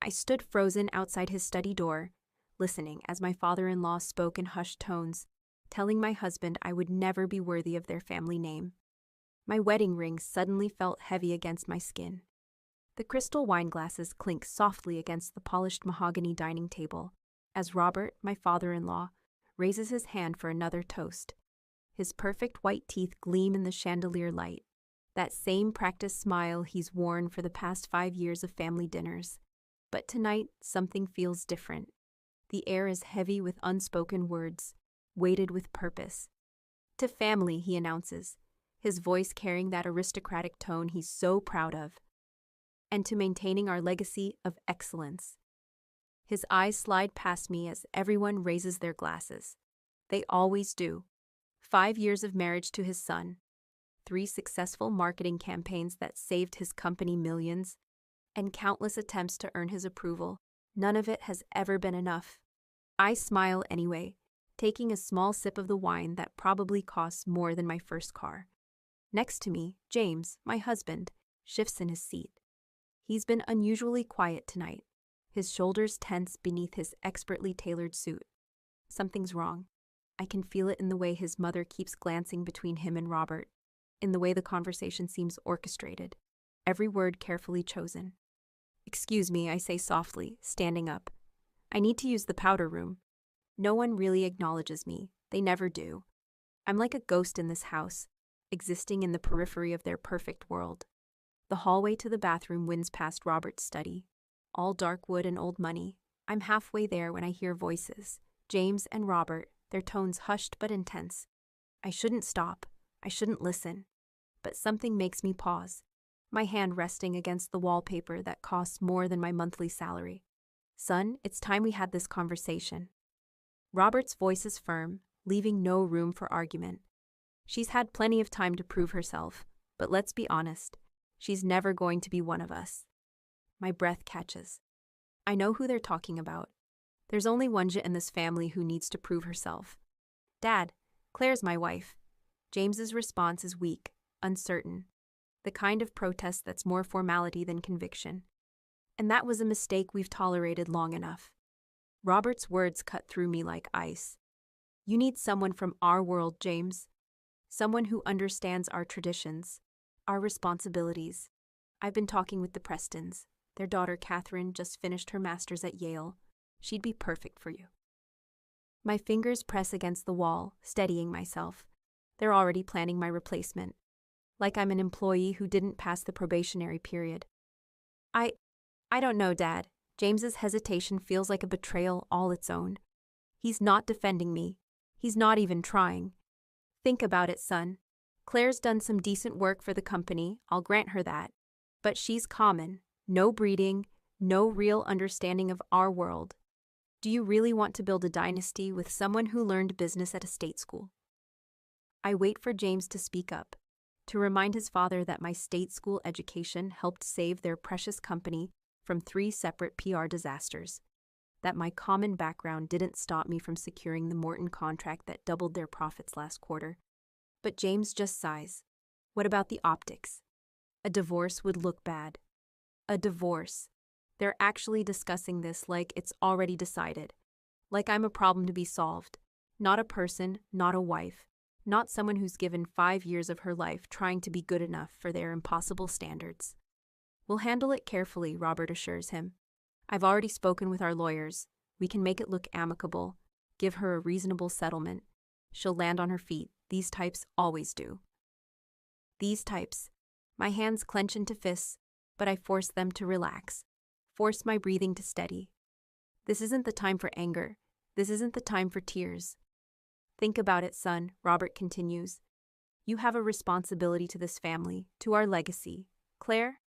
I stood frozen outside his study door, listening as my father-in-law spoke in hushed tones, telling my husband I would never be worthy of their family name. My wedding ring suddenly felt heavy against my skin. The crystal wine glasses clink softly against the polished mahogany dining table, as Robert, my father-in-law, raises his hand for another toast. His perfect white teeth gleam in the chandelier light, that same practiced smile he's worn for the past 5 years of family dinners. But tonight, something feels different. The air is heavy with unspoken words, weighted with purpose. To family, he announces, his voice carrying that aristocratic tone he's so proud of. And to maintaining our legacy of excellence. His eyes slide past me as everyone raises their glasses. They always do. 5 years of marriage to his son, 3 successful marketing campaigns that saved his company millions, and countless attempts to earn his approval. None of it has ever been enough. I smile anyway, taking a small sip of the wine that probably costs more than my first car. Next to me, James, my husband, shifts in his seat. He's been unusually quiet tonight, his shoulders tense beneath his expertly tailored suit. Something's wrong. I can feel it in the way his mother keeps glancing between him and Robert, in the way the conversation seems orchestrated, every word carefully chosen. "Excuse me," I say softly, standing up. "I need to use the powder room." No one really acknowledges me. They never do. I'm like a ghost in this house, existing in the periphery of their perfect world. The hallway to the bathroom winds past Robert's study. All dark wood and old money. I'm halfway there when I hear voices. James and Robert, their tones hushed but intense. I shouldn't stop. I shouldn't listen. But something makes me pause, my hand resting against the wallpaper that costs more than my monthly salary. "Son, it's time we had this conversation." Robert's voice is firm, leaving no room for argument. She's had plenty of time to prove herself, but let's be honest, she's never going to be one of us. My breath catches. I know who they're talking about. There's only one J in this family who needs to prove herself. "Dad, Claire's my wife." James's response is weak, uncertain, the kind of protest that's more formality than conviction. And that was a mistake we've tolerated long enough. Robert's words cut through me like ice. "You need someone from our world, James. Someone who understands our traditions, our responsibilities. I've been talking with the Prestons. Their daughter Catherine just finished her master's at Yale. She'd be perfect for you." My fingers press against the wall, steadying myself. They're already planning my replacement, like I'm an employee who didn't pass the probationary period. I don't know, Dad. James's hesitation feels like a betrayal all its own. He's not defending me. He's not even trying. "Think about it, son. Claire's done some decent work for the company, I'll grant her that. But she's common. No breeding, no real understanding of our world. Do you really want to build a dynasty with someone who learned business at a state school?" I wait for James to speak up, to remind his father that my state school education helped save their precious company from 3 separate PR disasters, that my common background didn't stop me from securing the Morton contract that doubled their profits last quarter. But James just sighs. What about the optics? A divorce would look bad. A divorce. They're actually discussing this like it's already decided, like I'm a problem to be solved. Not a person, not a wife, not someone who's given 5 years of her life trying to be good enough for their impossible standards. "We'll handle it carefully," Robert assures him. "I've already spoken with our lawyers. We can make it look amicable, give her a reasonable settlement. She'll land on her feet. These types always do." These types. My hands clench into fists, but I force them to relax, force my breathing to steady. This isn't the time for anger. This isn't the time for tears. "Think about it, son," Robert continues. "You have a responsibility to this family, to our legacy. Claire?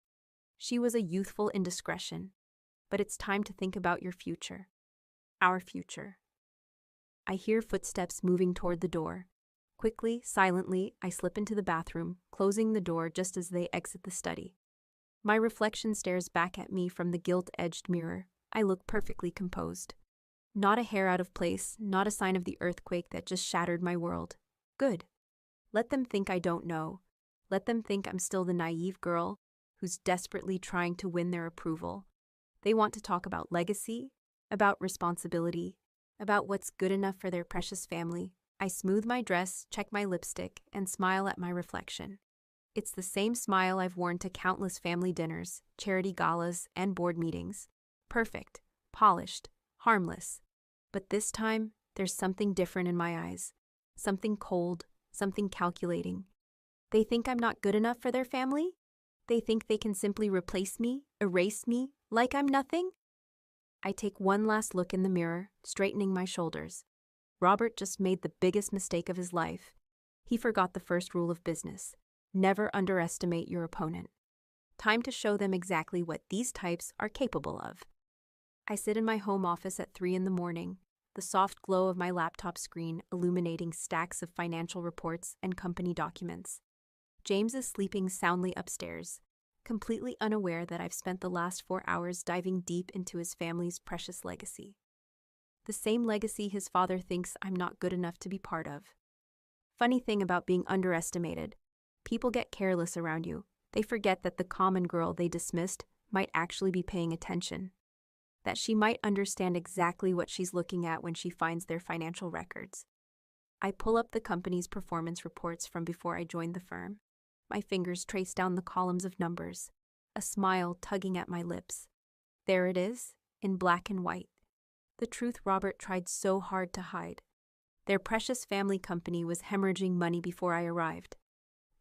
She was a youthful indiscretion, but it's time to think about your future. Our future." I hear footsteps moving toward the door. Quickly, silently, I slip into the bathroom, closing the door just as they exit the study. My reflection stares back at me from the gilt-edged mirror. I look perfectly composed. Not a hair out of place, not a sign of the earthquake that just shattered my world. Good. Let them think I don't know. Let them think I'm still the naive girl who's desperately trying to win their approval. They want to talk about legacy, about responsibility, about what's good enough for their precious family. I smooth my dress, check my lipstick, and smile at my reflection. It's the same smile I've worn to countless family dinners, charity galas, and board meetings. Perfect, polished, harmless. But this time, there's something different in my eyes. Something cold, something calculating. They think I'm not good enough for their family? They think they can simply replace me, erase me, like I'm nothing? I take one last look in the mirror, straightening my shoulders. Robert just made the biggest mistake of his life. He forgot the first rule of business. Never underestimate your opponent. Time to show them exactly what these types are capable of. I sit in my home office at 3 a.m, the soft glow of my laptop screen illuminating stacks of financial reports and company documents. James is sleeping soundly upstairs, completely unaware that I've spent the last 4 hours diving deep into his family's precious legacy. The same legacy his father thinks I'm not good enough to be part of. Funny thing about being underestimated, people get careless around you. They forget that the common girl they dismissed might actually be paying attention. That she might understand exactly what she's looking at when she finds their financial records. I pull up the company's performance reports from before I joined the firm. My fingers trace down the columns of numbers, a smile tugging at my lips. There it is, in black and white. The truth Robert tried so hard to hide. Their precious family company was hemorrhaging money before I arrived.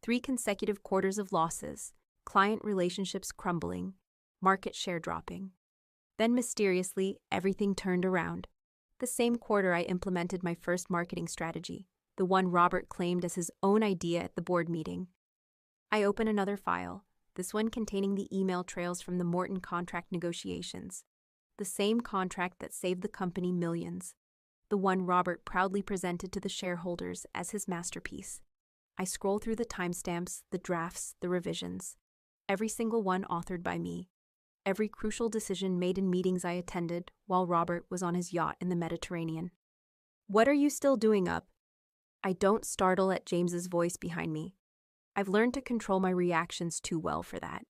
3 consecutive quarters of losses, client relationships crumbling, market share dropping. Then mysteriously, everything turned around. The same quarter I implemented my first marketing strategy, the one Robert claimed as his own idea at the board meeting. I open another file, this one containing the email trails from the Morton contract negotiations. The same contract that saved the company millions. The one Robert proudly presented to the shareholders as his masterpiece. I scroll through the timestamps, the drafts, the revisions. Every single one authored by me. Every crucial decision made in meetings I attended while Robert was on his yacht in the Mediterranean. "What are you still doing up?" I don't startle at James's voice behind me. I've learned to control my reactions too well for that.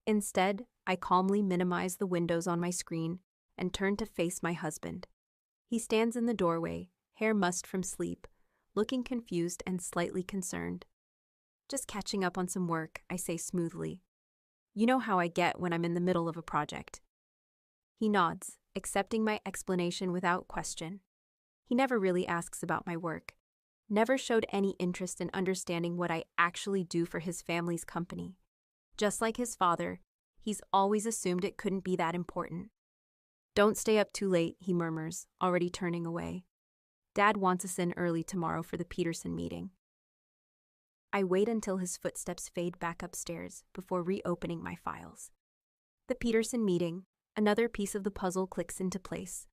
Instead, I calmly minimize the windows on my screen and turn to face my husband. He stands in the doorway, hair mussed from sleep, looking confused and slightly concerned. "Just catching up on some work," I say smoothly. "You know how I get when I'm in the middle of a project." He nods, accepting my explanation without question. He never really asks about my work, never showed any interest in understanding what I actually do for his family's company. Just like his father, he's always assumed it couldn't be that important. "Don't stay up too late," he murmurs, already turning away. "Dad wants us in early tomorrow for the Peterson meeting." I wait until his footsteps fade back upstairs before reopening my files. The Peterson meeting, another piece of the puzzle clicks into place.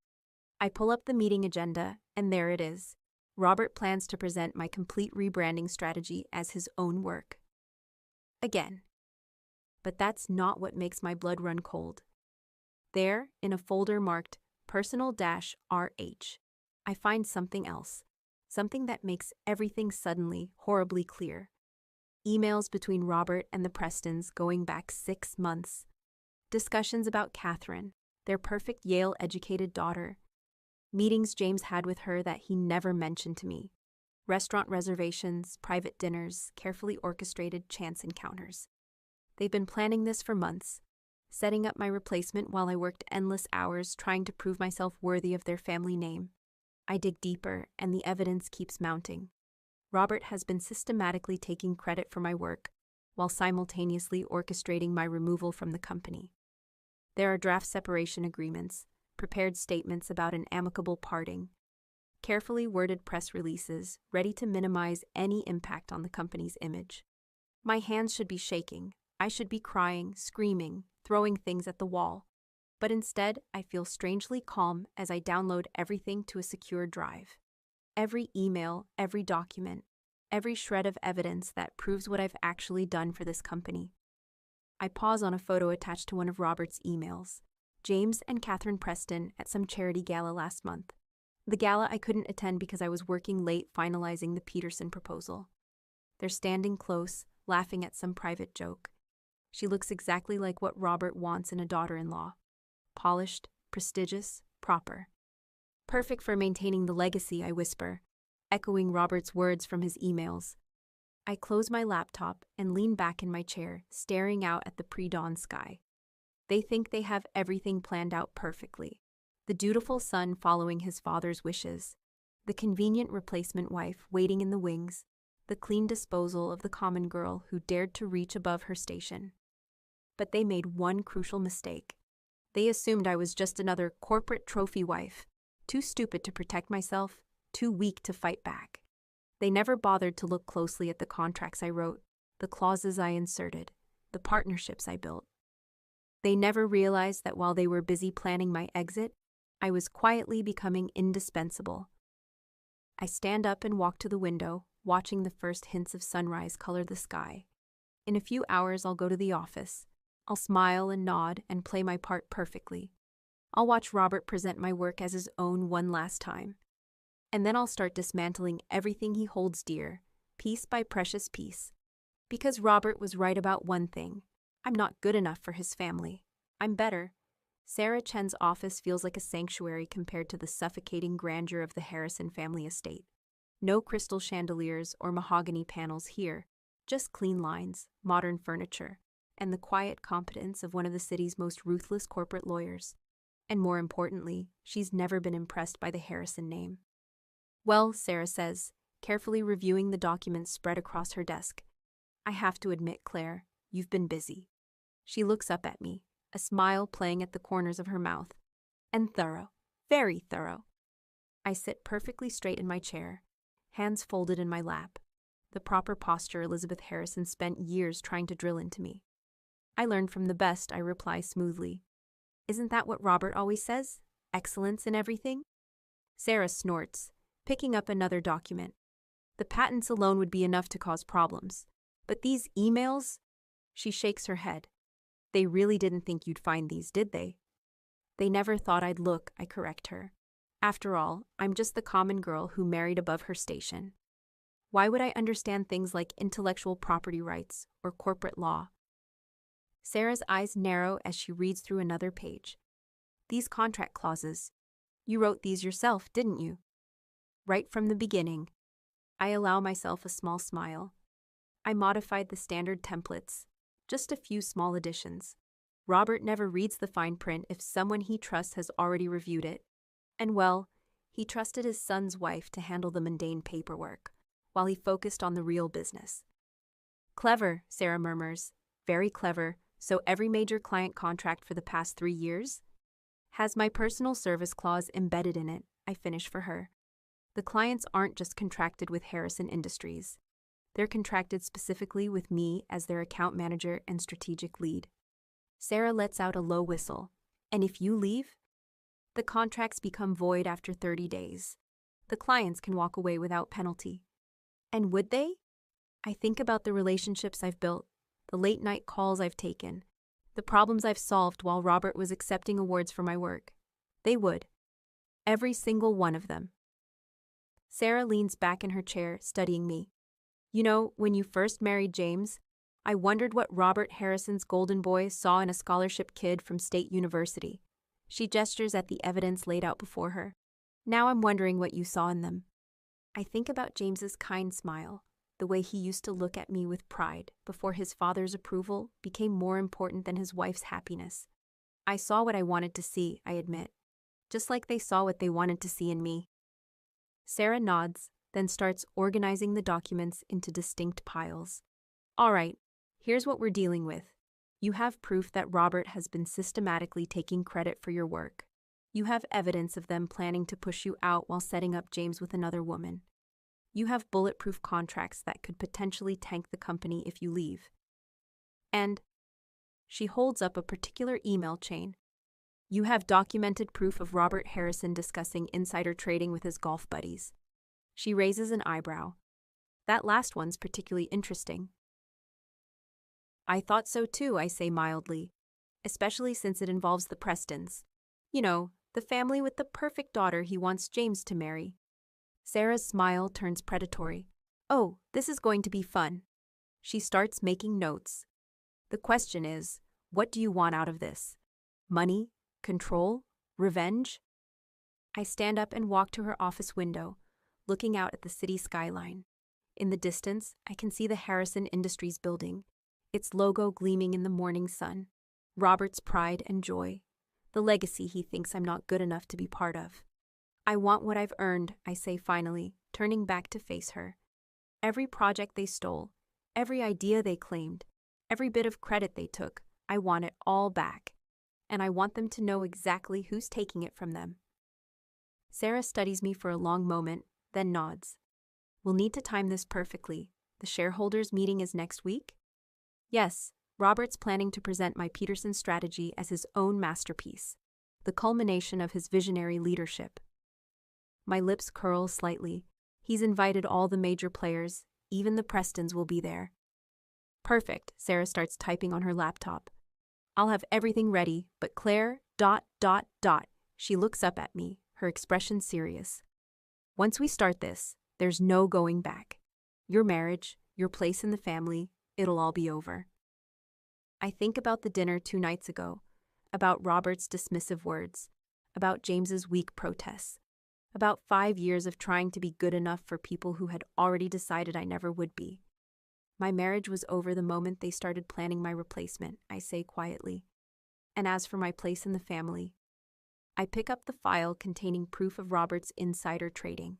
I pull up the meeting agenda, and there it is. Robert plans to present my complete rebranding strategy as his own work. Again. But that's not what makes my blood run cold. There, in a folder marked Personal-RH, I find something else. Something that makes everything suddenly horribly clear. Emails between Robert and the Prestons going back 6 months. Discussions about Catherine, their perfect Yale-educated daughter. Meetings James had with her that he never mentioned to me. Restaurant reservations, private dinners, carefully orchestrated chance encounters. They've been planning this for months, setting up my replacement while I worked endless hours trying to prove myself worthy of their family name. I dig deeper, and the evidence keeps mounting. Robert has been systematically taking credit for my work, while simultaneously orchestrating my removal from the company. There are draft separation agreements, prepared statements about an amicable parting, carefully worded press releases ready to minimize any impact on the company's image. My hands should be shaking. I should be crying, screaming, throwing things at the wall. But instead, I feel strangely calm as I download everything to a secure drive. Every email, every document, every shred of evidence that proves what I've actually done for this company. I pause on a photo attached to one of Robert's emails. James and Catherine Preston at some charity gala last month. The gala I couldn't attend because I was working late finalizing the Peterson proposal. They're standing close, laughing at some private joke. She looks exactly like what Robert wants in a daughter-in-law. polished, prestigious, proper. Perfect for maintaining the legacy, I whisper, echoing Robert's words from his emails. I close my laptop and lean back in my chair, staring out at the pre-dawn sky. They think they have everything planned out perfectly. The dutiful son following his father's wishes, the convenient replacement wife waiting in the wings, the clean disposal of the common girl who dared to reach above her station. But they made one crucial mistake. They assumed I was just another corporate trophy wife, too stupid to protect myself, too weak to fight back. They never bothered to look closely at the contracts I wrote, the clauses I inserted, the partnerships I built. They never realized that while they were busy planning my exit, I was quietly becoming indispensable. I stand up and walk to the window, watching the first hints of sunrise color the sky. In a few hours, I'll go to the office. I'll smile and nod and play my part perfectly. I'll watch Robert present my work as his own one last time. And then I'll start dismantling everything he holds dear, piece by precious piece. Because Robert was right about one thing. I'm not good enough for his family. I'm better. Sarah Chen's office feels like a sanctuary compared to the suffocating grandeur of the Harrison family estate. No crystal chandeliers or mahogany panels here, just clean lines, modern furniture, and the quiet competence of one of the city's most ruthless corporate lawyers. And more importantly, she's never been impressed by the Harrison name. Well, Sarah says, carefully reviewing the documents spread across her desk. I have to admit, Claire, you've been busy. She looks up at me, a smile playing at the corners of her mouth. And thorough, very thorough. I sit perfectly straight in my chair, hands folded in my lap, the proper posture Elizabeth Harrison spent years trying to drill into me. I learned from the best, I reply smoothly. Isn't that what Robert always says? Excellence in everything? Sarah snorts, picking up another document. The patents alone would be enough to cause problems. But these emails? She shakes her head. They really didn't think you'd find these, did they? They never thought I'd look, I correct her. After all, I'm just the common girl who married above her station. Why would I understand things like intellectual property rights or corporate law? Sarah's eyes narrow as she reads through another page. These contract clauses. You wrote these yourself, didn't you? Right from the beginning. I allow myself a small smile. I modified the standard templates, just a few small additions. Robert never reads the fine print if someone he trusts has already reviewed it. And well, he trusted his son's wife to handle the mundane paperwork, while he focused on the real business. Clever, Sarah murmurs. Very clever. So every major client contract for the past 3 years has my personal service clause embedded in it, I finish for her. The clients aren't just contracted with Harrison Industries. They're contracted specifically with me as their account manager and strategic lead. Sarah lets out a low whistle. And if you leave, the contracts become void after 30 days. The clients can walk away without penalty. And would they? I think about the relationships I've built, the late-night calls I've taken, the problems I've solved while Robert was accepting awards for my work. They would. Every single one of them. Sarah leans back in her chair, studying me. You know, when you first married James, I wondered what Robert Harrison's golden boy saw in a scholarship kid from State University. She gestures at the evidence laid out before her. Now I'm wondering what you saw in them. I think about James's kind smile, the way he used to look at me with pride before his father's approval became more important than his wife's happiness. I saw what I wanted to see, I admit, just like they saw what they wanted to see in me. Sarah nods, then starts organizing the documents into distinct piles. All right, here's what we're dealing with. You have proof that Robert has been systematically taking credit for your work. You have evidence of them planning to push you out while setting up James with another woman. You have bulletproof contracts that could potentially tank the company if you leave. And she holds up a particular email chain. You have documented proof of Robert Harrison discussing insider trading with his golf buddies. She raises an eyebrow. That last one's particularly interesting. I thought so too, I say mildly, especially since it involves the Prestons. You know, the family with the perfect daughter he wants James to marry. Sarah's smile turns predatory. Oh, this is going to be fun. She starts making notes. The question is, what do you want out of this? Money? Control? Revenge? I stand up and walk to her office window, looking out at the city skyline. In the distance, I can see the Harrison Industries building, its logo gleaming in the morning sun. Robert's pride and joy, the legacy he thinks I'm not good enough to be part of. I want what I've earned, I say finally, turning back to face her. Every project they stole, every idea they claimed, every bit of credit they took, I want it all back. And I want them to know exactly who's taking it from them. Sarah studies me for a long moment, then nods. We'll need to time this perfectly. The shareholders' meeting is next week? Yes, Robert's planning to present my Peterson strategy as his own masterpiece, the culmination of his visionary leadership. My lips curl slightly. He's invited all the major players, even the Prestons will be there. Perfect, Sarah starts typing on her laptop. I'll have everything ready, but Claire, ... She looks up at me, her expression serious. Once we start this, there's no going back. Your marriage, your place in the family, it'll all be over. I think about the dinner 2 nights ago, about Robert's dismissive words, about James's weak protests, about 5 years of trying to be good enough for people who had already decided I never would be. My marriage was over the moment they started planning my replacement, I say quietly. And as for my place in the family, I pick up the file containing proof of Robert's insider trading.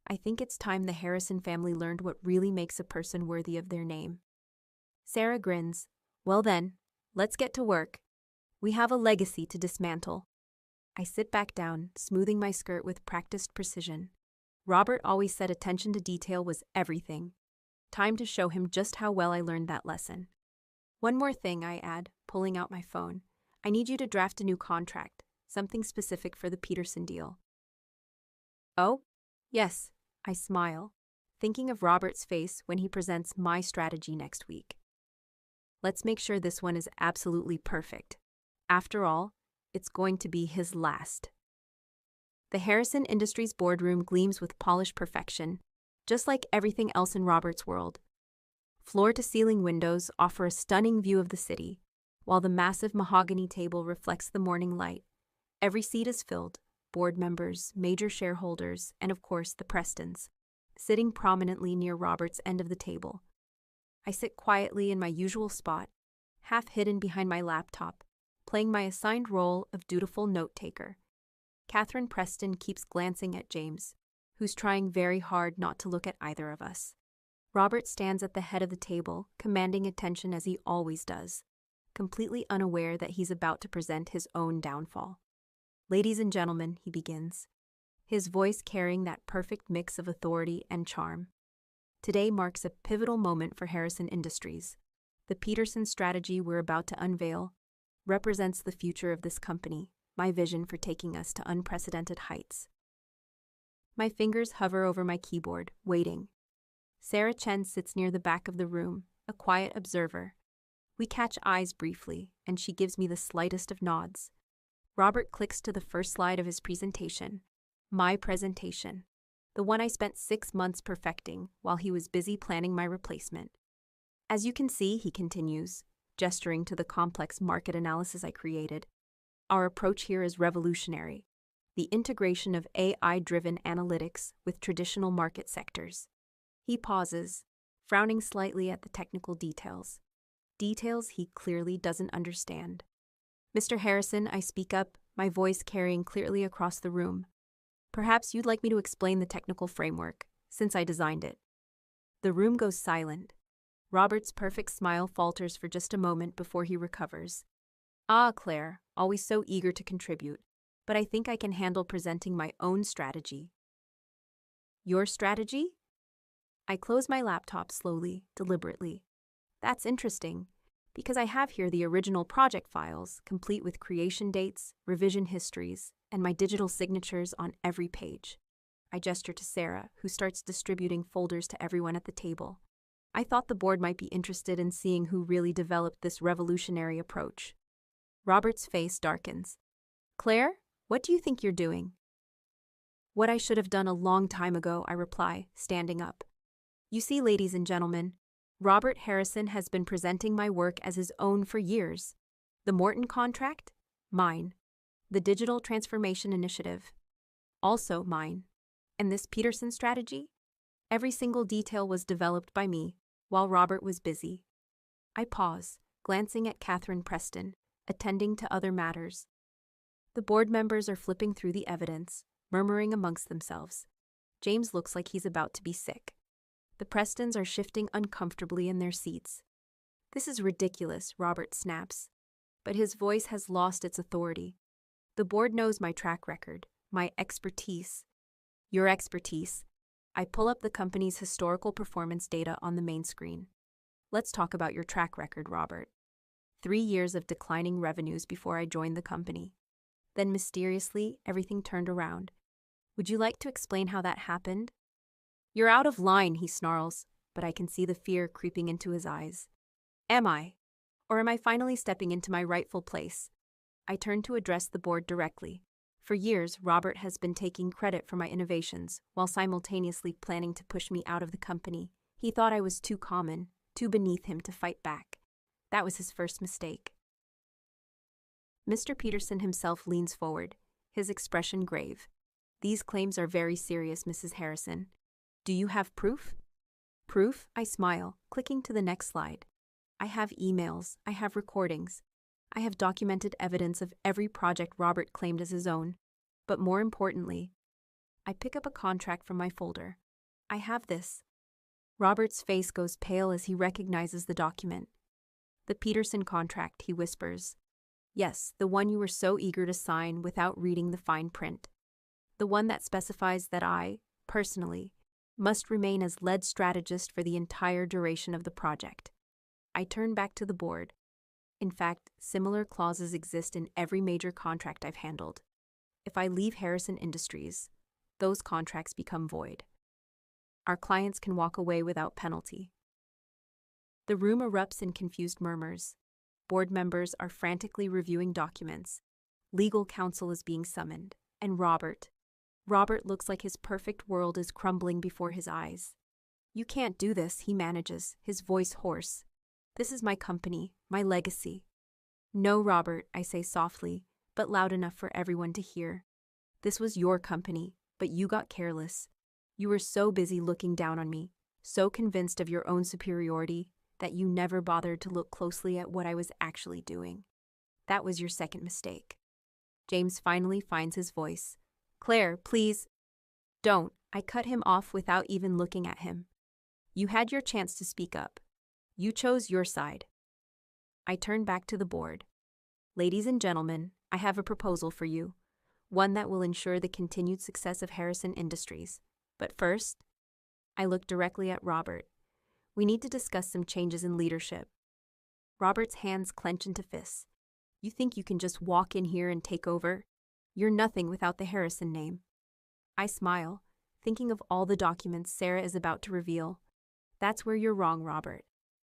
I think it's time the Harrison family learned what really makes a person worthy of their name. Sarah grins. Well then, let's get to work. We have a legacy to dismantle. I sit back down, smoothing my skirt with practiced precision. Robert always said attention to detail was everything. Time to show him just how well I learned that lesson. One more thing, I add, pulling out my phone. I need you to draft a new contract, something specific for the Peterson deal. Oh? Yes, I smile, thinking of Robert's face when he presents my strategy next week. Let's make sure this one is absolutely perfect. After all, it's going to be his last. The Harrison Industries boardroom gleams with polished perfection, just like everything else in Robert's world. Floor-to-ceiling windows offer a stunning view of the city, while the massive mahogany table reflects the morning light. Every seat is filled, board members, major shareholders, and of course the Prestons, sitting prominently near Robert's end of the table. I sit quietly in my usual spot, half hidden behind my laptop, playing my assigned role of dutiful note-taker. Catherine Preston keeps glancing at James, who's trying very hard not to look at either of us. Robert stands at the head of the table, commanding attention as he always does, completely unaware that he's about to present his own downfall. Ladies and gentlemen, he begins, his voice carrying that perfect mix of authority and charm. Today marks a pivotal moment for Harrison Industries. The Peterson strategy we're about to unveil represents the future of this company, my vision for taking us to unprecedented heights. My fingers hover over my keyboard, waiting. Sarah Chen sits near the back of the room, a quiet observer. We catch eyes briefly, and she gives me the slightest of nods. Robert clicks to the first slide of his presentation, my presentation, the one I spent 6 months perfecting while he was busy planning my replacement. As you can see, he continues, gesturing to the complex market analysis I created, our approach here is revolutionary. The integration of AI-driven analytics with traditional market sectors. He pauses, frowning slightly at the technical details. Details he clearly doesn't understand. Mr. Harrison, I speak up, my voice carrying clearly across the room. Perhaps you'd like me to explain the technical framework, since I designed it. The room goes silent. Robert's perfect smile falters for just a moment before he recovers. Ah, Claire, always so eager to contribute, but I think I can handle presenting my own strategy. Your strategy? I close my laptop slowly, deliberately. That's interesting, because I have here the original project files, complete with creation dates, revision histories, and my digital signatures on every page. I gesture to Sarah, who starts distributing folders to everyone at the table. I thought the board might be interested in seeing who really developed this revolutionary approach. Robert's face darkens. Claire, what do you think you're doing? What I should have done a long time ago, I reply, standing up. You see, ladies and gentlemen, Robert Harrison has been presenting my work as his own for years. The Morton contract? Mine. The Digital Transformation Initiative. Also mine. And this Peterson strategy? Every single detail was developed by me, while Robert was busy. I pause, glancing at Catherine Preston, attending to other matters. The board members are flipping through the evidence, murmuring amongst themselves. James looks like he's about to be sick. The Prestons are shifting uncomfortably in their seats. This is ridiculous, Robert snaps. But his voice has lost its authority. The board knows my track record, my expertise. Your expertise. I pull up the company's historical performance data on the main screen. Let's talk about your track record, Robert. 3 years of declining revenues before I joined the company. Then mysteriously, everything turned around. Would you like to explain how that happened? You're out of line, he snarls, but I can see the fear creeping into his eyes. Am I? Or am I finally stepping into my rightful place? I turn to address the board directly. For years, Robert has been taking credit for my innovations, while simultaneously planning to push me out of the company. He thought I was too common, too beneath him to fight back. That was his first mistake. Mr. Peterson himself leans forward, his expression grave. These claims are very serious, Mrs. Harrison. Do you have proof? Proof? I smile, clicking to the next slide. I have emails, I have recordings. I have documented evidence of every project Robert claimed as his own. But more importantly, I pick up a contract from my folder. I have this. Robert's face goes pale as he recognizes the document. The Peterson contract, he whispers. Yes, the one you were so eager to sign without reading the fine print. The one that specifies that I, personally, must remain as lead strategist for the entire duration of the project. I turn back to the board. In fact, similar clauses exist in every major contract I've handled. If I leave Harrison Industries, those contracts become void. Our clients can walk away without penalty. The room erupts in confused murmurs. Board members are frantically reviewing documents. Legal counsel is being summoned. And Robert looks like his perfect world is crumbling before his eyes. You can't do this, he manages, his voice hoarse. This is my company, my legacy. No, Robert, I say softly, but loud enough for everyone to hear. This was your company, but you got careless. You were so busy looking down on me, so convinced of your own superiority, that you never bothered to look closely at what I was actually doing. That was your second mistake. James finally finds his voice. Claire, please. Don't. I cut him off without even looking at him. You had your chance to speak up. You chose your side. I turn back to the board. Ladies and gentlemen, I have a proposal for you, one that will ensure the continued success of Harrison Industries. But first, I look directly at Robert. We need to discuss some changes in leadership. Robert's hands clench into fists. You think you can just walk in here and take over? You're nothing without the Harrison name. I smile, thinking of all the documents Sarah is about to reveal. That's where you're wrong, Robert.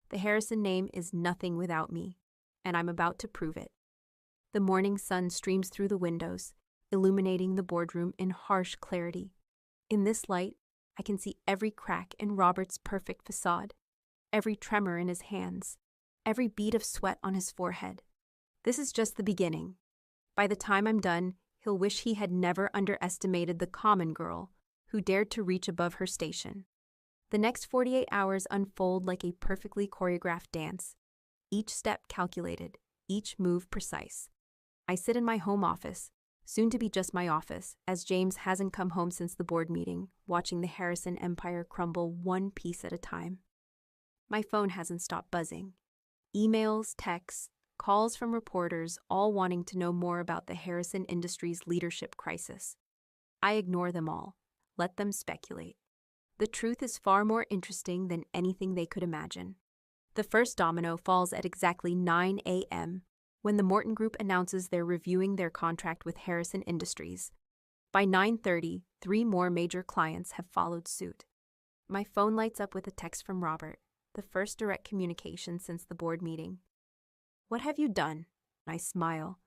The Harrison name is nothing without me, and I'm about to prove it. The morning sun streams through the windows, illuminating the boardroom in harsh clarity. In this light, I can see every crack in Robert's perfect facade, every tremor in his hands, every bead of sweat on his forehead. This is just the beginning. By the time I'm done, he'll wish he had never underestimated the common girl who dared to reach above her station. The next 48 hours unfold like a perfectly choreographed dance, each step calculated, each move precise. I sit in my home office, soon to be just my office, as James hasn't come home since the board meeting, watching the Harrison empire crumble one piece at a time. My phone hasn't stopped buzzing. Emails, texts, calls from reporters, all wanting to know more about the Harrison Industries leadership crisis. I ignore them all, let them speculate. The truth is far more interesting than anything they could imagine. The first domino falls at exactly 9 a.m., when the Morton Group announces they're reviewing their contract with Harrison Industries. By 9:30, 3 more major clients have followed suit. My phone lights up with a text from Robert, the first direct communication since the board meeting. What have you done? I smile,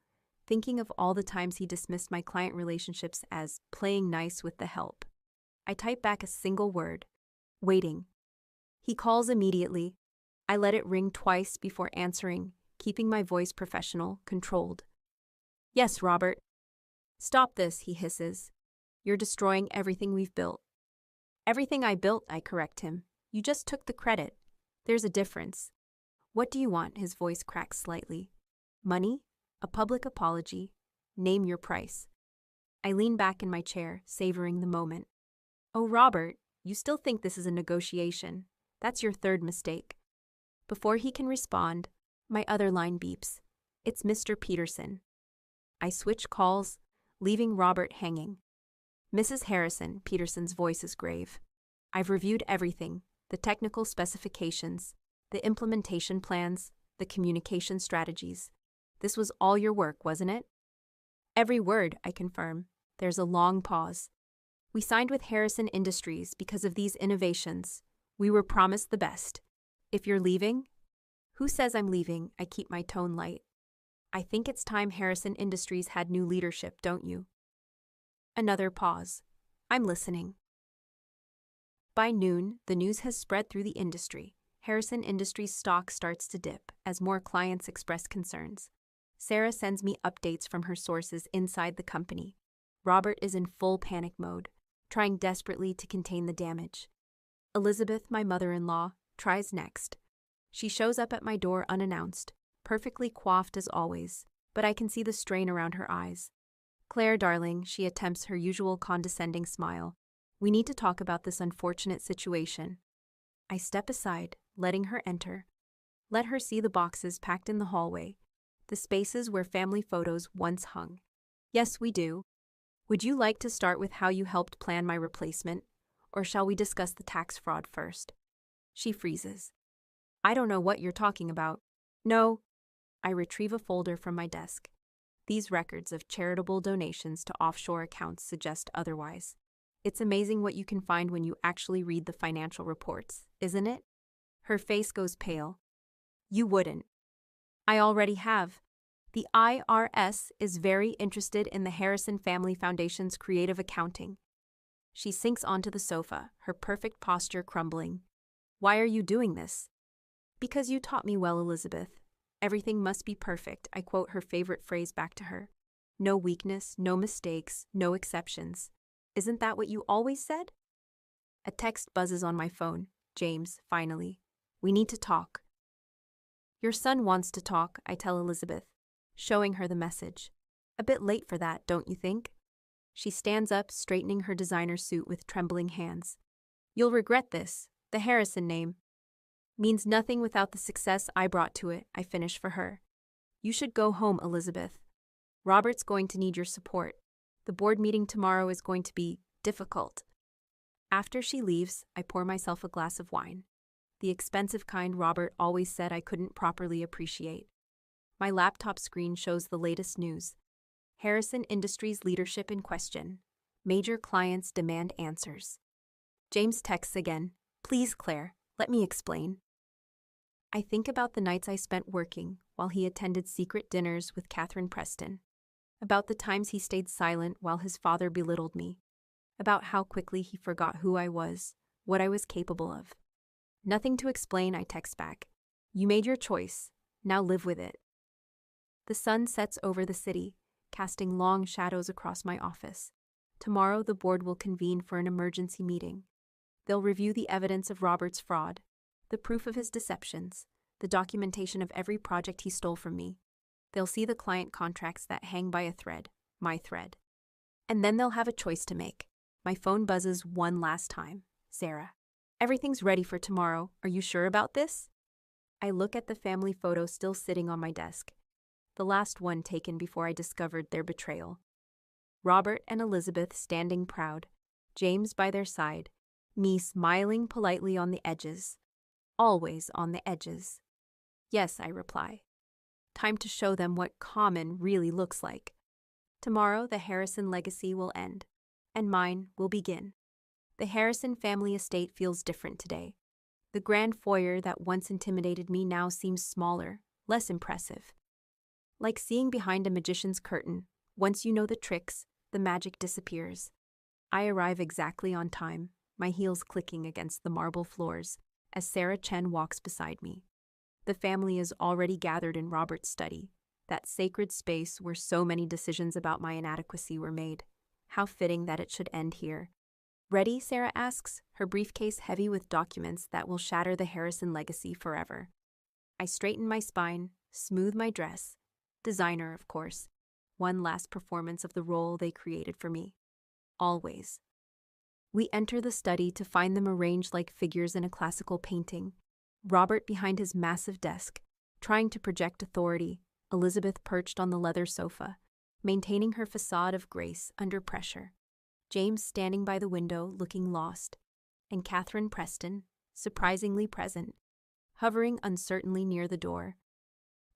thinking of all the times he dismissed my client relationships as playing nice with the help. I type back a single word, waiting. He calls immediately. I let it ring twice before answering, keeping my voice professional, controlled. Yes, Robert. Stop this, he hisses. You're destroying everything we've built. Everything I built, I correct him. You just took the credit. There's a difference. What do you want? His voice cracks slightly. Money? A public apology? Name your price. I lean back in my chair, savoring the moment. Oh, Robert, you still think this is a negotiation. That's your third mistake. Before he can respond, my other line beeps. It's Mr. Peterson. I switch calls, leaving Robert hanging. Mrs. Harrison, Peterson's voice is grave. I've reviewed everything, the technical specifications, the implementation plans, the communication strategies. This was all your work, wasn't it? Every word, I confirm. There's a long pause. We signed with Harrison Industries because of these innovations. We were promised the best. If you're leaving? Who says I'm leaving? I keep my tone light. I think it's time Harrison Industries had new leadership, don't you? Another pause. I'm listening. By noon, the news has spread through the industry. Harrison Industries' stock starts to dip as more clients express concerns. Sarah sends me updates from her sources inside the company. Robert is in full panic mode, trying desperately to contain the damage. Elizabeth, my mother-in-law, tries next. She shows up at my door unannounced, perfectly coiffed as always, but I can see the strain around her eyes. Claire, darling, she attempts her usual condescending smile. We need to talk about this unfortunate situation. I step aside, letting her enter. Let her see the boxes packed in the hallway, the spaces where family photos once hung. Yes, we do. Would you like to start with how you helped plan my replacement, or shall we discuss the tax fraud first? She freezes. I don't know what you're talking about. No. I retrieve a folder from my desk. These records of charitable donations to offshore accounts suggest otherwise. It's amazing what you can find when you actually read the financial reports, isn't it? Her face goes pale. You wouldn't. I already have. The IRS is very interested in the Harrison Family Foundation's creative accounting. She sinks onto the sofa, her perfect posture crumbling. Why are you doing this? Because you taught me well, Elizabeth. Everything must be perfect, I quote her favorite phrase back to her. No weakness, no mistakes, no exceptions. Isn't that what you always said? A text buzzes on my phone. James, finally. We need to talk. Your son wants to talk, I tell Elizabeth, showing her the message. A bit late for that, don't you think? She stands up, straightening her designer suit with trembling hands. You'll regret this. The Harrison name means nothing without the success I brought to it, I finish for her. You should go home, Elizabeth. Robert's going to need your support. The board meeting tomorrow is going to be difficult. After she leaves, I pour myself a glass of wine. The expensive kind Robert always said I couldn't properly appreciate. My laptop screen shows the latest news. Harrison Industries leadership in question. Major clients demand answers. James texts again. Please, Claire, let me explain. I think about the nights I spent working while he attended secret dinners with Catherine Preston. About the times he stayed silent while his father belittled me. About how quickly he forgot who I was, what I was capable of. Nothing to explain, I text back. You made your choice. Now live with it. The sun sets over the city, casting long shadows across my office. Tomorrow the board will convene for an emergency meeting. They'll review the evidence of Robert's fraud, the proof of his deceptions, the documentation of every project he stole from me. They'll see the client contracts that hang by a thread, my thread. And then they'll have a choice to make. My phone buzzes one last time. Sarah. Everything's ready for tomorrow. Are you sure about this? I look at the family photo still sitting on my desk. The last one taken before I discovered their betrayal. Robert and Elizabeth standing proud, James by their side, me smiling politely on the edges. Always on the edges. Yes, I reply. Time to show them what common really looks like. Tomorrow the Harrison legacy will end, and mine will begin. The Harrison family estate feels different today. The grand foyer that once intimidated me now seems smaller, less impressive. Like seeing behind a magician's curtain, once you know the tricks, the magic disappears. I arrive exactly on time, my heels clicking against the marble floors, as Sarah Chen walks beside me. The family is already gathered in Robert's study, that sacred space where so many decisions about my inadequacy were made. How fitting that it should end here. Ready? Sarah asks, her briefcase heavy with documents that will shatter the Harrison legacy forever. I straighten my spine, smooth my dress. Designer, of course. One last performance of the role they created for me. Always. We enter the study to find them arranged like figures in a classical painting. Robert behind his massive desk, trying to project authority. Elizabeth perched on the leather sofa, maintaining her facade of grace under pressure. James standing by the window, looking lost. And Catherine Preston, surprisingly present, hovering uncertainly near the door.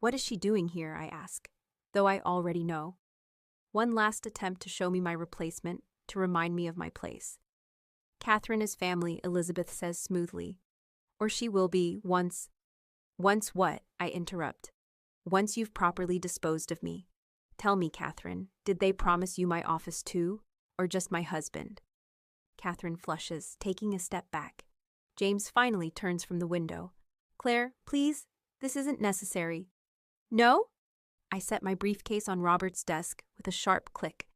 What is she doing here, I ask, though I already know. One last attempt to show me my replacement, to remind me of my place. Catherine is family, Elizabeth says smoothly. Or she will be once. Once what? I interrupt. Once you've properly disposed of me. Tell me, Catherine, did they promise you my office too, or just my husband? Catherine flushes, taking a step back. James finally turns from the window. Claire, please, this isn't necessary. No? I set my briefcase on Robert's desk with a sharp click.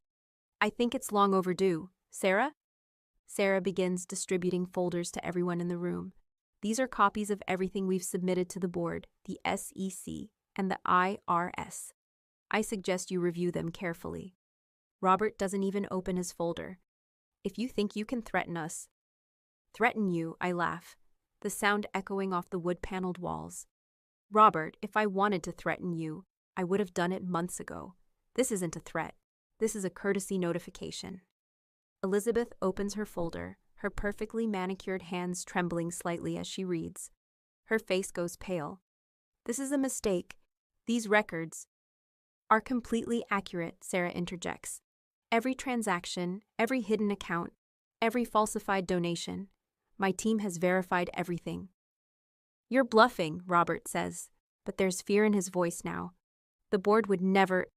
I think it's long overdue. Sarah? Sarah begins distributing folders to everyone in the room. These are copies of everything we've submitted to the board, the SEC, and the IRS. I suggest you review them carefully. Robert doesn't even open his folder. If you think you can threaten us. Threaten you, I laugh, the sound echoing off the wood-paneled walls. Robert, if I wanted to threaten you, I would have done it months ago. This isn't a threat. This is a courtesy notification. Elizabeth opens her folder, her perfectly manicured hands trembling slightly as she reads. Her face goes pale. This is a mistake. These records are completely accurate, Sarah interjects. Every transaction, every hidden account, every falsified donation. My team has verified everything. You're bluffing, Robert says, but there's fear in his voice now. The board would never.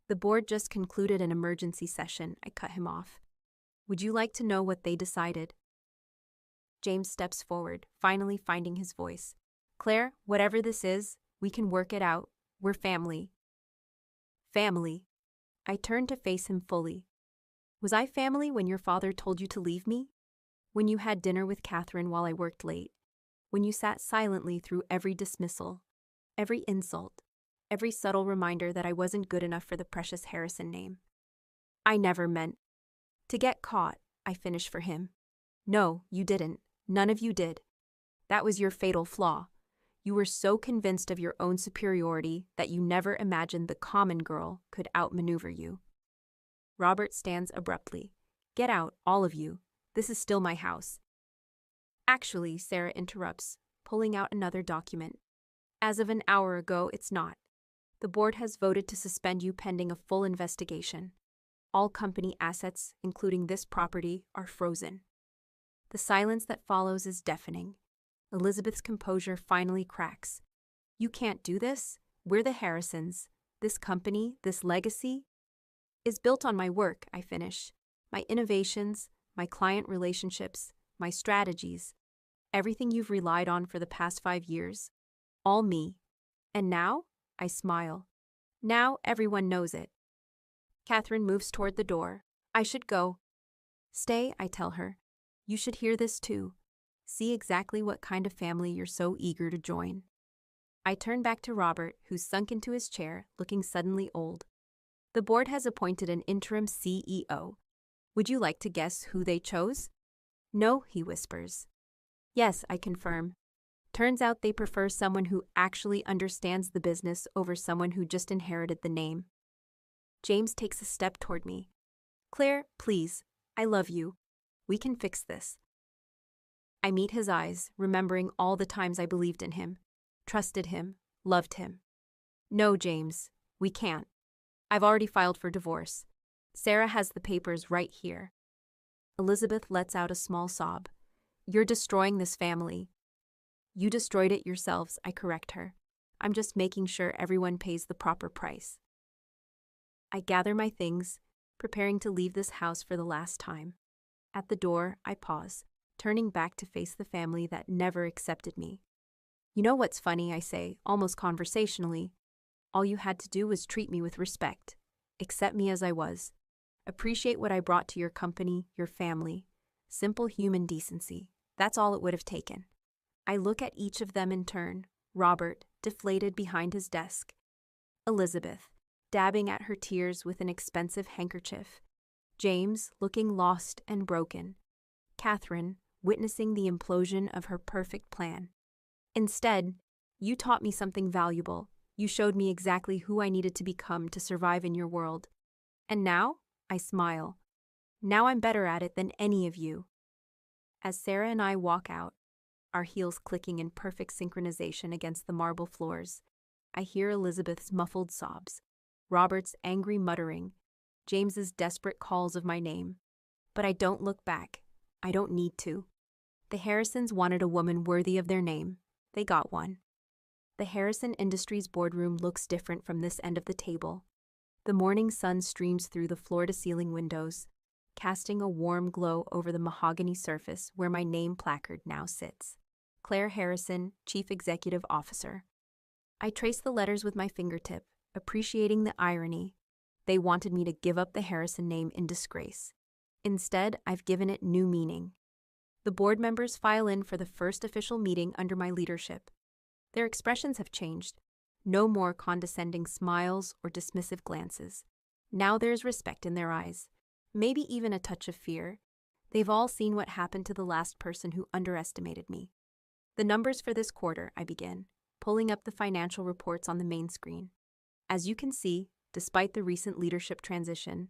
The board just concluded an emergency session, I cut him off. Would you like to know what they decided? James steps forward, finally finding his voice. Claire, whatever this is, we can work it out. We're family. Family. I turned to face him fully. Was I family when your father told you to leave me? When you had dinner with Catherine while I worked late? When you sat silently through every dismissal, every insult, every subtle reminder that I wasn't good enough for the precious Harrison name? I never meant to get caught, I finished for him. No, you didn't. None of you did. That was your fatal flaw. You were so convinced of your own superiority that you never imagined the common girl could outmaneuver you. Robert stands abruptly. Get out, all of you. This is still my house. Actually, Sarah interrupts, pulling out another document. As of an hour ago, it's not. The board has voted to suspend you pending a full investigation. All company assets, including this property, are frozen. The silence that follows is deafening. Elizabeth's composure finally cracks. You can't do this. We're the Harrisons. This company, this legacy, is built on my work, I finish. My innovations, my client relationships, my strategies, everything you've relied on for the past 5 years. All me. And now? I smile. Now everyone knows it. Catherine moves toward the door. I should go. Stay, I tell her. You should hear this too. See exactly what kind of family you're so eager to join. I turn back to Robert, who's sunk into his chair, looking suddenly old. The board has appointed an interim CEO. Would you like to guess who they chose? No, he whispers. Yes, I confirm. Turns out they prefer someone who actually understands the business over someone who just inherited the name. James takes a step toward me. Claire, please, I love you. We can fix this. I meet his eyes, remembering all the times I believed in him, trusted him, loved him. No, James, we can't. I've already filed for divorce. Sarah has the papers right here. Elizabeth lets out a small sob. You're destroying this family. You destroyed it yourselves, I correct her. I'm just making sure everyone pays the proper price. I gather my things, preparing to leave this house for the last time. At the door, I pause, turning back to face the family that never accepted me. You know what's funny, I say, almost conversationally? All you had to do was treat me with respect, accept me as I was, appreciate what I brought to your company, your family. Simple human decency. That's all it would have taken. I look at each of them in turn. Robert, deflated behind his desk. Elizabeth, dabbing at her tears with an expensive handkerchief. James, looking lost and broken. Catherine, witnessing the implosion of her perfect plan. Instead, you taught me something valuable. You showed me exactly who I needed to become to survive in your world. And now, I smile. Now I'm better at it than any of you. As Sarah and I walk out, our heels clicking in perfect synchronization against the marble floors, I hear Elizabeth's muffled sobs, Robert's angry muttering, James's desperate calls of my name. But I don't look back. I don't need to. The Harrisons wanted a woman worthy of their name. They got one. The Harrison Industries boardroom looks different from this end of the table. The morning sun streams through the floor-to-ceiling windows, casting a warm glow over the mahogany surface where my name placard now sits. Claire Harrison, Chief Executive Officer. I trace the letters with my fingertip, appreciating the irony. They wanted me to give up the Harrison name in disgrace. Instead, I've given it new meaning. The board members file in for the first official meeting under my leadership. Their expressions have changed. No more condescending smiles or dismissive glances. Now there's respect in their eyes, maybe even a touch of fear. They've all seen what happened to the last person who underestimated me. The numbers for this quarter, I begin, pulling up the financial reports on the main screen. As you can see, despite the recent leadership transition,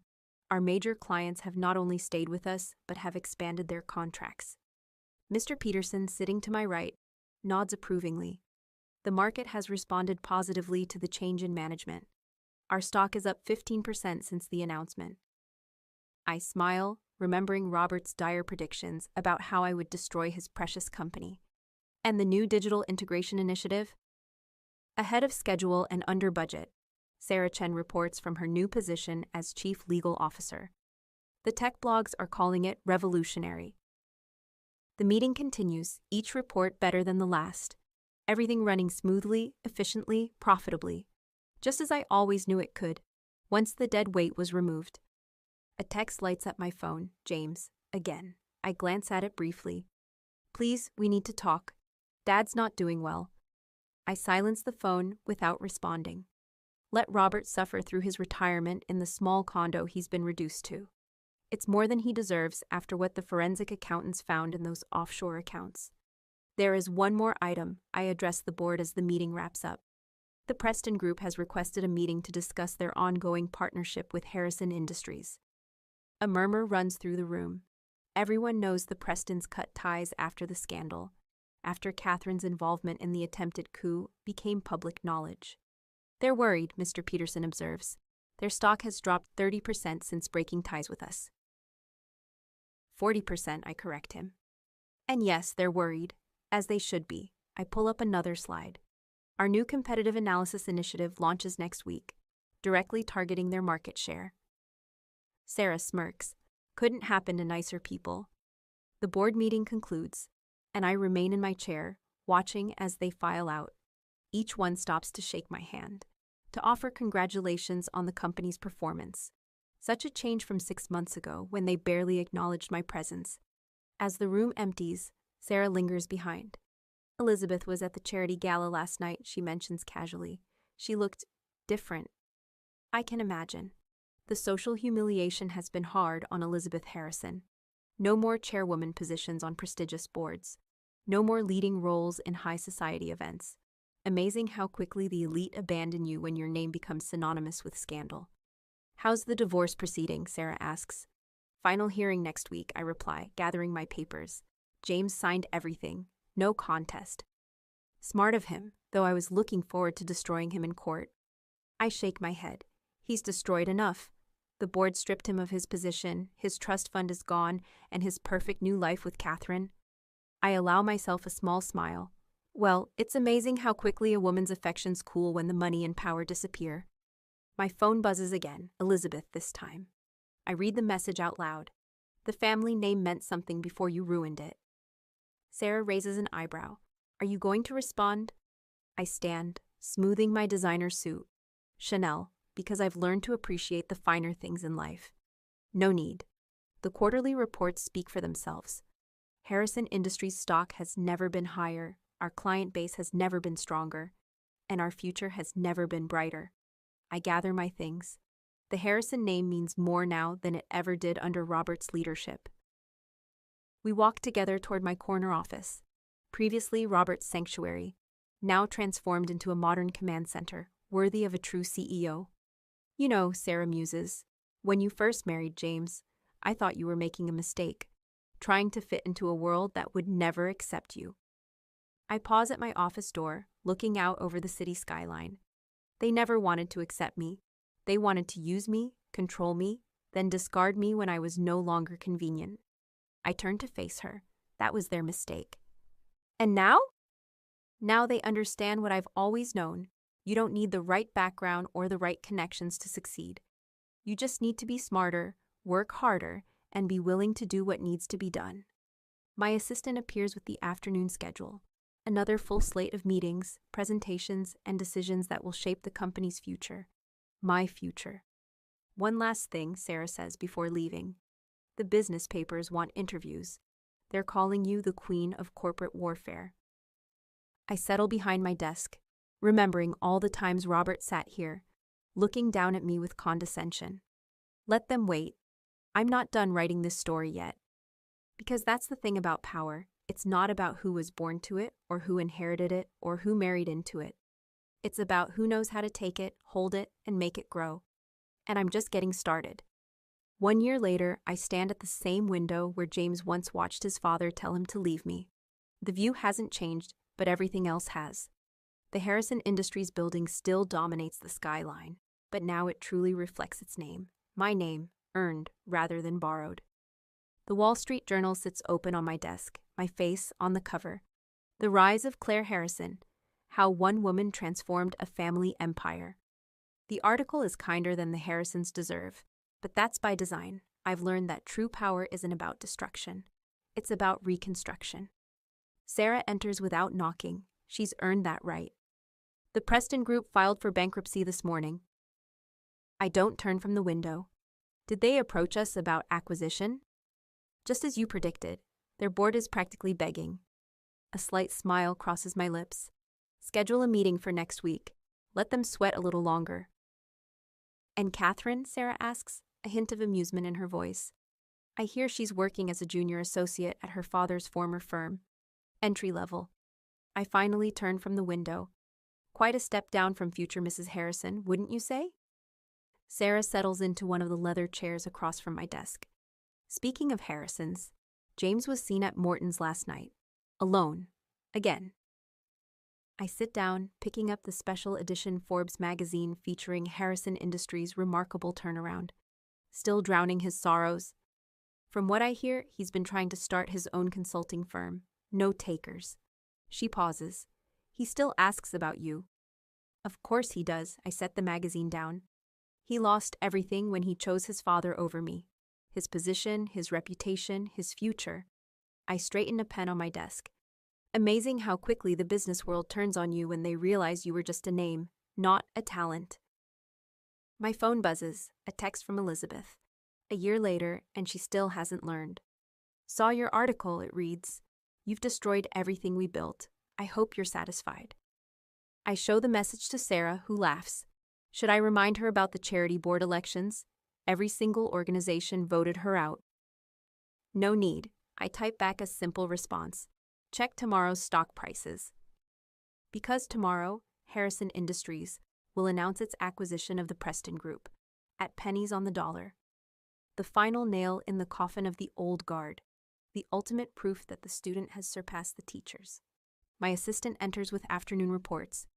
our major clients have not only stayed with us, but have expanded their contracts. Mr. Peterson, sitting to my right, nods approvingly. The market has responded positively to the change in management. Our stock is up 15% since the announcement. I smile, remembering Robert's dire predictions about how I would destroy his precious company. And the new digital integration initiative? Ahead of schedule and under budget, Sarah Chen reports from her new position as Chief Legal Officer. The tech blogs are calling it revolutionary. The meeting continues, each report better than the last. Everything running smoothly, efficiently, profitably. Just as I always knew it could, once the dead weight was removed. A text lights up my phone, James, again. I glance at it briefly. Please, we need to talk. Dad's not doing well. I silence the phone without responding. Let Robert suffer through his retirement in the small condo he's been reduced to. It's more than he deserves after what the forensic accountants found in those offshore accounts. There is one more item. I address the board as the meeting wraps up. The Preston Group has requested a meeting to discuss their ongoing partnership with Harrison Industries. A murmur runs through the room. Everyone knows the Prestons cut ties after the scandal, after Catherine's involvement in the attempted coup became public knowledge. They're worried, Mr. Peterson observes. Their stock has dropped 30% since breaking ties with us. 40%, I correct him. And yes, they're worried, as they should be. I pull up another slide. Our new competitive analysis initiative launches next week, directly targeting their market share. Sarah smirks. Couldn't happen to nicer people. The board meeting concludes, and I remain in my chair, watching as they file out. Each one stops to shake my hand, to offer congratulations on the company's performance. Such a change from 6 months ago when they barely acknowledged my presence. As the room empties, Sarah lingers behind. Elizabeth was at the charity gala last night, she mentions casually. She looked different. I can imagine. The social humiliation has been hard on Elizabeth Harrison. No more chairwoman positions on prestigious boards. No more leading roles in high society events. Amazing how quickly the elite abandon you when your name becomes synonymous with scandal. How's the divorce proceeding? Sarah asks. Final hearing next week, I reply, gathering my papers. James signed everything. No contest. Smart of him, though I was looking forward to destroying him in court. I shake my head. He's destroyed enough. The board stripped him of his position, his trust fund is gone, and his perfect new life with Catherine. I allow myself a small smile. Well, it's amazing how quickly a woman's affections cool when the money and power disappear. My phone buzzes again, Elizabeth this time. I read the message out loud. The family name meant something before you ruined it. Sarah raises an eyebrow. Are you going to respond? I stand, smoothing my designer suit. Chanel, because I've learned to appreciate the finer things in life. No need. The quarterly reports speak for themselves. Harrison Industries stock has never been higher, our client base has never been stronger, and our future has never been brighter. I gather my things. The Harrison name means more now than it ever did under Robert's leadership. We walked together toward my corner office, previously Robert's sanctuary, now transformed into a modern command center, worthy of a true CEO. You know, Sarah muses, when you first married James, I thought you were making a mistake, trying to fit into a world that would never accept you. I pause at my office door, looking out over the city skyline. They never wanted to accept me. They wanted to use me, control me, then discard me when I was no longer convenient. I turned to face her. That was their mistake. And now? Now they understand what I've always known. You don't need the right background or the right connections to succeed. You just need to be smarter, work harder, and be willing to do what needs to be done. My assistant appears with the afternoon schedule. Another full slate of meetings, presentations, and decisions that will shape the company's future. My future. One last thing, Sarah says before leaving. The business papers want interviews. They're calling you the queen of corporate warfare. I settle behind my desk, remembering all the times Robert sat here, looking down at me with condescension. Let them wait. I'm not done writing this story yet. Because that's the thing about power. It's not about who was born to it, or who inherited it, or who married into it. It's about who knows how to take it, hold it, and make it grow. And I'm just getting started. 1 year later, I stand at the same window where James once watched his father tell him to leave me. The view hasn't changed, but everything else has. The Harrison Industries building still dominates the skyline, but now it truly reflects its name. My name, earned rather than borrowed. The Wall Street Journal sits open on my desk, my face on the cover. The Rise of Claire Harrison, How One Woman Transformed a Family Empire. The article is kinder than the Harrisons deserve, but that's by design. I've learned that true power isn't about destruction. It's about reconstruction. Sarah enters without knocking. She's earned that right. The Preston Group filed for bankruptcy this morning. I don't turn from the window. Did they approach us about acquisition? Just as you predicted, their board is practically begging. A slight smile crosses my lips. Schedule a meeting for next week. Let them sweat a little longer. And Catherine, Sarah asks, a hint of amusement in her voice. I hear she's working as a junior associate at her father's former firm. Entry level. I finally turn from the window. Quite a step down from future Mrs. Harrison, wouldn't you say? Sarah settles into one of the leather chairs across from my desk. Speaking of Harrisons, James was seen at Morton's last night. Alone. Again. I sit down, picking up the special edition Forbes magazine featuring Harrison Industries' remarkable turnaround. Still drowning his sorrows. From what I hear, he's been trying to start his own consulting firm. No takers. She pauses. He still asks about you. Of course he does. I set the magazine down. He lost everything when he chose his father over me. His position, his reputation, his future. I straighten a pen on my desk. Amazing how quickly the business world turns on you when they realize you were just a name, not a talent. My phone buzzes, a text from Elizabeth. A year later, and she still hasn't learned. Saw your article, it reads. You've destroyed everything we built. I hope you're satisfied. I show the message to Sarah, who laughs. Should I remind her about the charity board elections? Every single organization voted her out. No need. I type back a simple response. Check tomorrow's stock prices. Because tomorrow, Harrison Industries will announce its acquisition of the Preston Group, at pennies on the dollar. The final nail in the coffin of the old guard, the ultimate proof that the student has surpassed the teachers. My assistant enters with afternoon reports.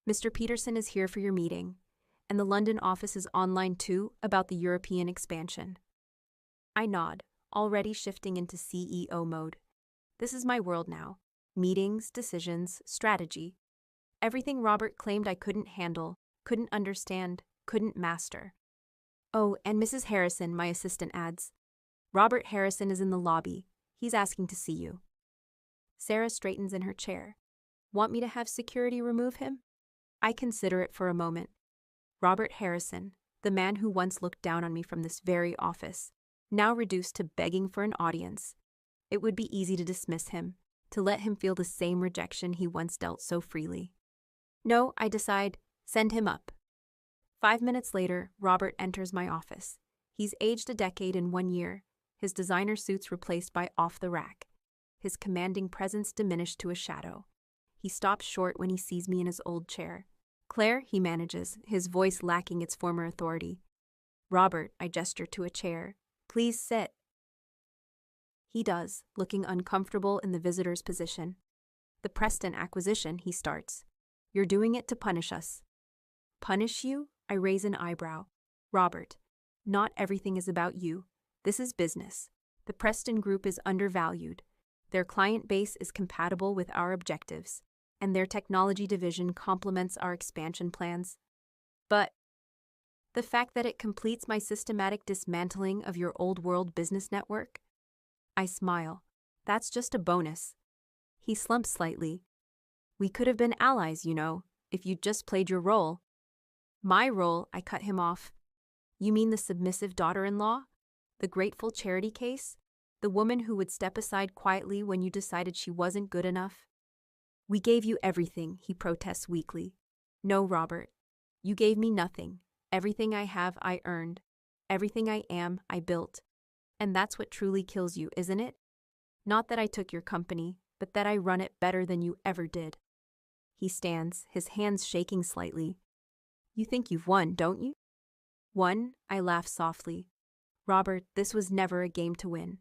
Mr. Peterson is here for your meeting, and the London office is online too about the European expansion. I nod, already shifting into CEO mode. This is my world now. Meetings, decisions, strategy. Everything Robert claimed I couldn't handle, couldn't understand, couldn't master. Oh, and Mrs. Harrison, my assistant adds. Robert Harrison is in the lobby. He's asking to see you. Sarah straightens in her chair. Want me to have security remove him? I consider it for a moment. Robert Harrison, the man who once looked down on me from this very office, now reduced to begging for an audience. It would be easy to dismiss him, to let him feel the same rejection he once dealt so freely. No, I decide, send him up. 5 minutes later, Robert enters my office. He's aged a decade in 1 year, his designer suits replaced by off-the-rack, his commanding presence diminished to a shadow. He stops short when he sees me in his old chair. Claire, he manages, his voice lacking its former authority. Robert, I gesture to a chair. Please sit. He does, looking uncomfortable in the visitor's position. The Preston acquisition, he starts. You're doing it to punish us. Punish you? I raise an eyebrow. Robert, not everything is about you. This is business. The Preston Group is undervalued. Their client base is compatible with our objectives, and their technology division complements our expansion plans. But the fact that it completes my systematic dismantling of your old world business network? I smile. That's just a bonus. He slumps slightly. We could have been allies, you know, if you'd just played your role. My role, I cut him off. You mean the submissive daughter-in-law? The grateful charity case? The woman who would step aside quietly when you decided she wasn't good enough? We gave you everything, he protests weakly. No, Robert. You gave me nothing. Everything I have, I earned. Everything I am, I built. And that's what truly kills you, isn't it? Not that I took your company, but that I run it better than you ever did. He stands, his hands shaking slightly. You think you've won, don't you? Won? I laugh softly. Robert, this was never a game to win.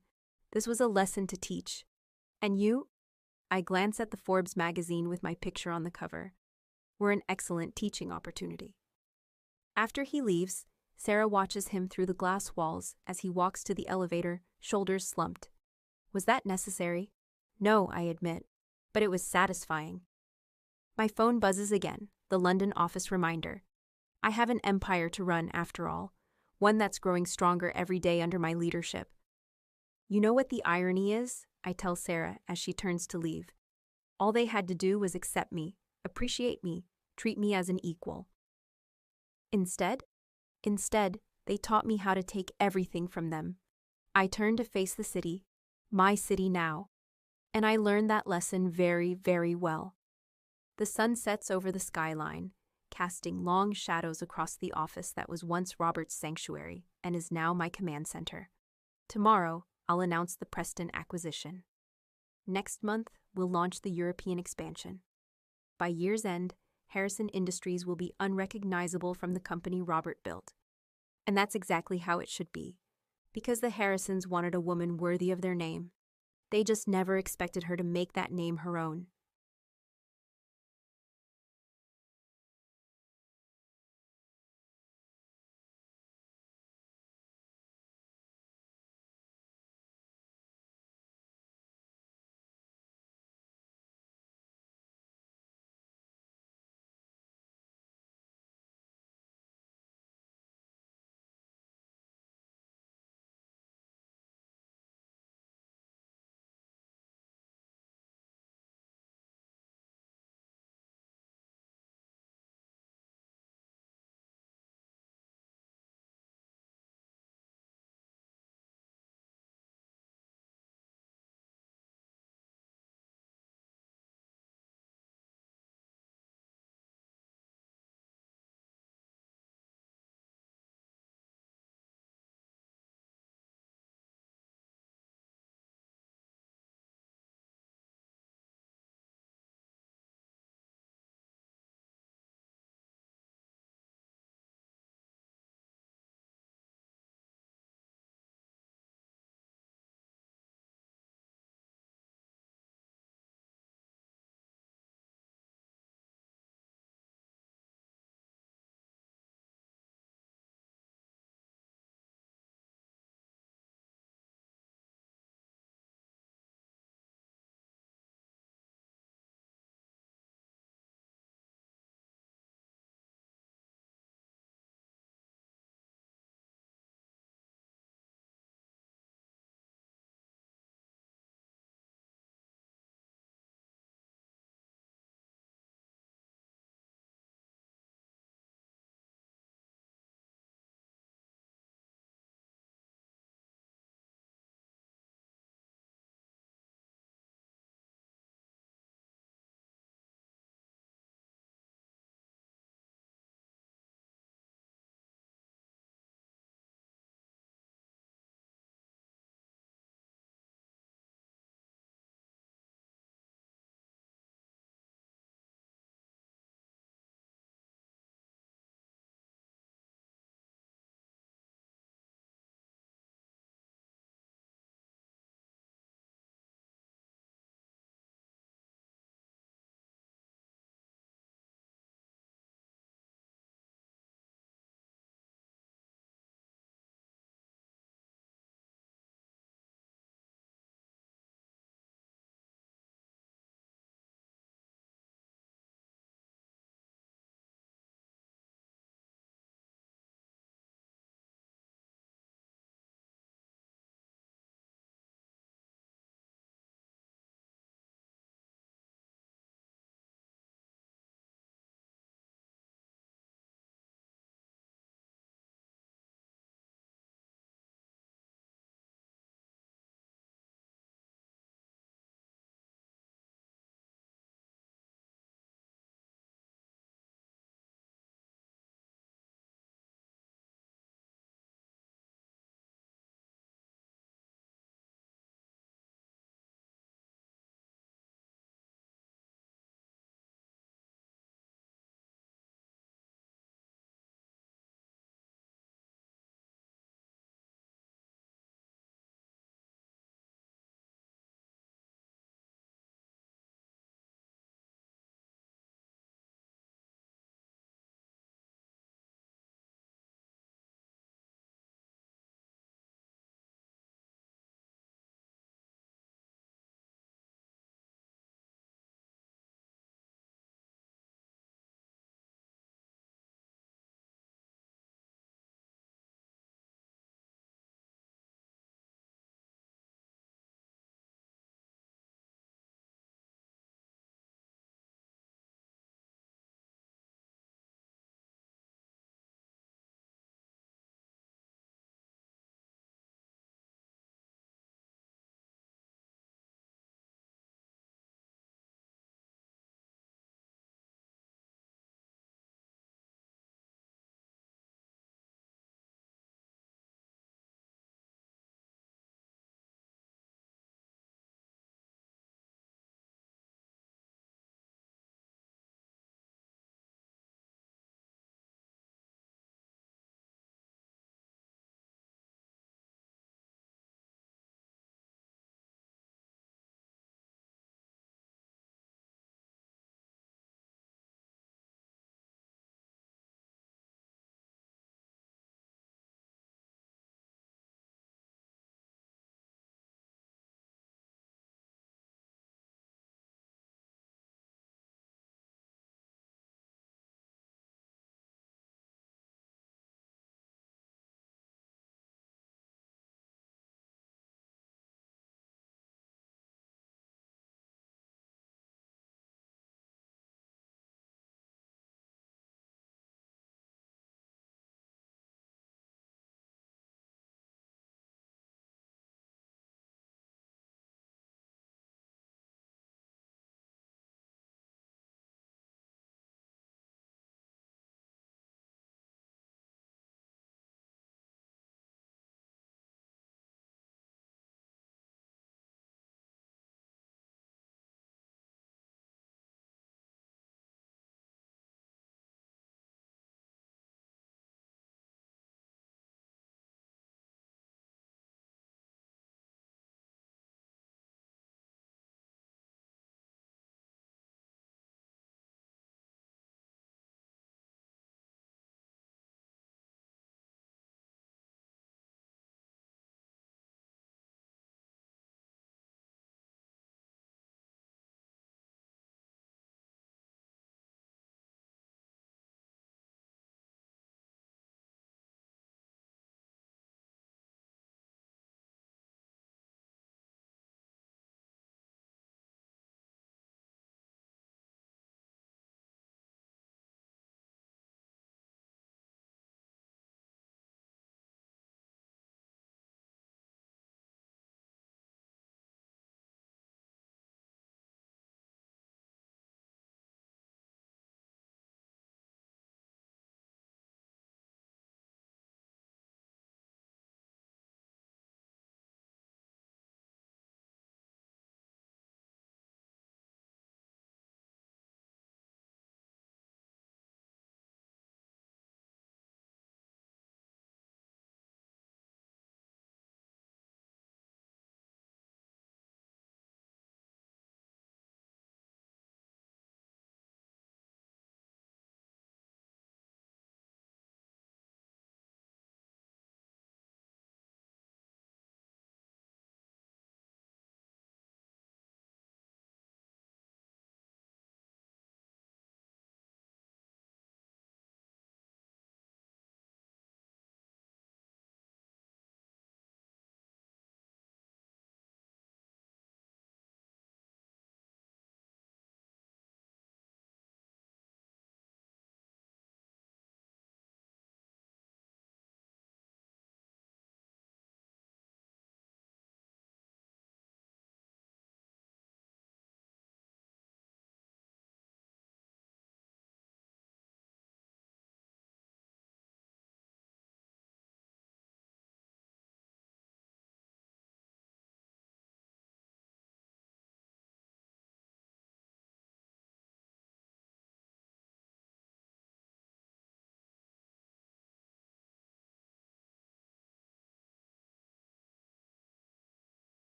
This was a lesson to teach. And you? I glance at the Forbes magazine with my picture on the cover. We're an excellent teaching opportunity. After he leaves, Sarah watches him through the glass walls as he walks to the elevator, shoulders slumped. Was that necessary? No, I admit, but it was satisfying. My phone buzzes again, the London office reminder. I have an empire to run after all, one that's growing stronger every day under my leadership. You know what the irony is? I tell Sarah as she turns to leave. All they had to do was accept me, appreciate me, treat me as an equal. Instead, they taught me how to take everything from them. I turned to face the city, my city now, and I learned that lesson very, very well. The sun sets over the skyline, casting long shadows across the office that was once Robert's sanctuary and is now my command center. Tomorrow, I'll announce the Preston acquisition. Next month, we'll launch the European expansion. By year's end, Harrison Industries will be unrecognizable from the company Robert built. And that's exactly how it should be, because the Harrisons wanted a woman worthy of their name. They just never expected her to make that name her own.